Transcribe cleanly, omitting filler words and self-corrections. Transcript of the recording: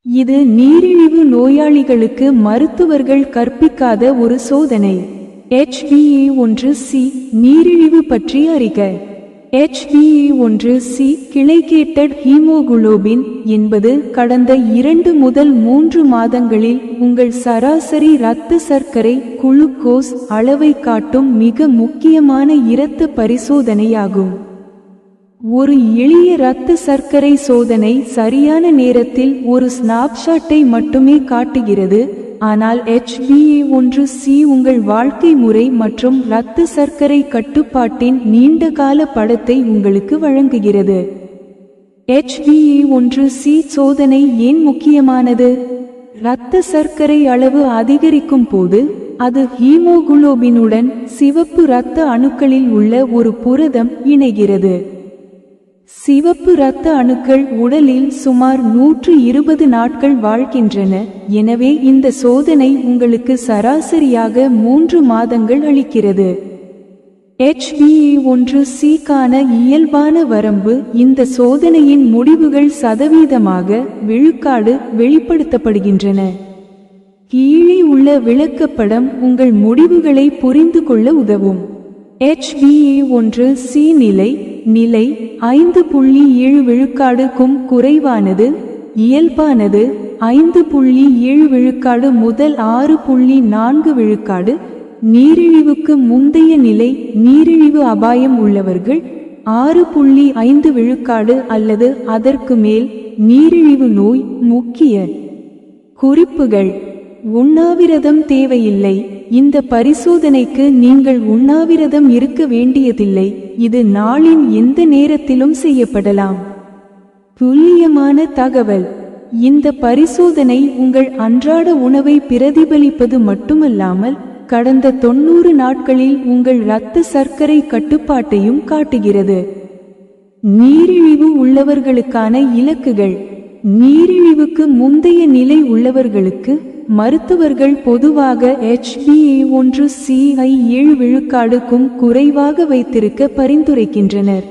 இது நீரிழிவு நோயாளிகளுக்கு மருத்துவர்கள் கற்பிக்காத ஒரு சோதனை. HbA1c நீரிழிவு பற்றி அறிக. HbA1c கிளைகேட்டட் ஹீமோகுளோபின் என்பது கடந்த 2 முதல் 3 மாதங்களில் உங்கள் சராசரி இரத்த சர்க்கரை குளுக்கோஸ் அளவை காட்டும் மிக முக்கியமான இரத்த பரிசோதனையாகும். ஒரு எளிய இரத்த சர்க்கரை சோதனை சரியான நேரத்தில் ஒரு ஸ்னாப்ஷாட்டை மட்டுமே காட்டுகிறது, ஆனால் HbA1c உங்கள் வாழ்க்கை முறை மற்றும் இரத்த சர்க்கரை கட்டுப்பாட்டின் நீண்டகால படத்தை உங்களுக்கு வழங்குகிறது. HbA1c சோதனை ஏன் முக்கியமானது? இரத்த சர்க்கரை அளவு அதிகரிக்கும் போது அது ஹீமோகுளோபினுடன் சிவப்பு இரத்த அணுக்களில் உள்ள ஒரு புரதம் இணைகிறது. சிவப்பு இரத்த அணுக்கள் உடலில் சுமார் 120 நாட்கள் வாழ்கின்றன. எனவே இந்த சோதனை உங்களுக்கு சராசரியாக 3 மாதங்கள் அளிக்கிறது. HbA1c க்கான இயல்பான வரம்பு இந்த சோதனையின் முடிவுகள் சதவீதமாக விழுக்காடு வெளிப்படுத்தப்படுகின்றன. கீழே உள்ள விளக்கப்படம் உங்கள் முடிவுகளை புரிந்து கொள்ள உதவும். HbA1c நிலை 5.7 விழுக்காடுக்கும் குறைவானது, இயல்பானது 5.7 விழுக்காடு முதல் 6.4 விழுக்காடு, நீரிழிவுக்கு முந்தைய நிலை நீரிழிவு அபாயம் உள்ளவர்கள் 6.5 விழுக்காடு அல்லது அதற்கு மேல், நீரிழிவு நோய். முக்கிய குறிப்புகள்: உண்ணாவிரதம் தேவையில்லை. இந்த பரிசோதனைக்கு நீங்கள் உண்ணாவிரதம் இருக்க வேண்டியதில்லை, இது நாளின் எந்த நேரத்திலும் செய்யப்படலாம். துல்லியமான தகவல்: இந்த பரிசோதனை உங்கள் அன்றாட உணவை பிரதிபலிப்பது மட்டுமல்லாமல் கடந்த 90 நாட்களில் உங்கள் இரத்த சர்க்கரை கட்டுப்பாட்டையும் காட்டுகிறது. நீரிழிவு உள்ளவர்களுக்கான இலக்குகள்: நீரிழிவுக்கு முந்தைய நிலை உள்ளவர்களுக்கு மருத்துவர்கள் பொதுவாக HbA1c ஐ 7 விழுக்காடுக்கும் குறைவாக வைத்திருக்க பரிந்துரைக்கின்றனர்.